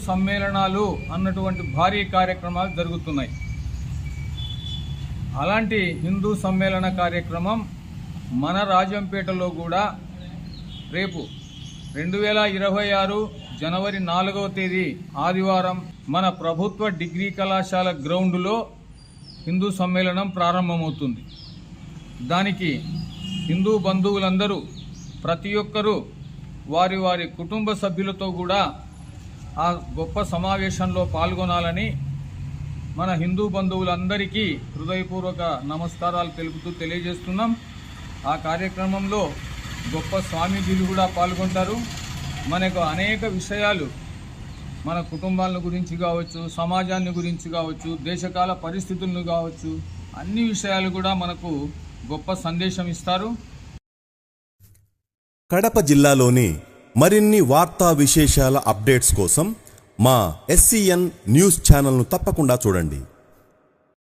సమ్మేళనాలు అన్నటువంటి భారీ కార్యక్రమాలు జరుగుతున్నాయి. అలాంటి హిందూ సమ్మేళన కార్యక్రమం మన రాజంపేటలో కూడా రేపు 2026 జనవరి 4వ తేదీ ఆదివారం మన ప్రభుత్వ డిగ్రీ కళాశాల గ్రౌండ్లో హిందూ సమ్మేళనం ప్రారంభమవుతుంది. దానికి హిందూ బంధువులందరూ ప్రతి ఒక్కరూ వారి వారి కుటుంబ సభ్యులతో కూడా ఆ గొప్ప సమావేశంలో పాల్గొనాలని మన హిందూ బంధువులందరికీ హృదయపూర్వక నమస్కారాలు తెలుపుతూ తెలియజేస్తున్నాం. ఆ కార్యక్రమంలో గొప్ప స్వామీజీలు కూడా పాల్గొంటారు. మనకు అనేక విషయాలు మన కుటుంబాల గురించి కావచ్చు, సమాజాన్ని గురించి కావచ్చు, దేశకాల పరిస్థితులను కావచ్చు, అన్ని విషయాలు కూడా మనకు గొప్ప సందేశం ఇస్తారు. కడప జిల్లాలోని మరిన్ని వార్తా విశేషాల అప్డేట్స్ కోసం మా SCN న్యూస్ ఛానల్ను తప్పకుండా చూడండి.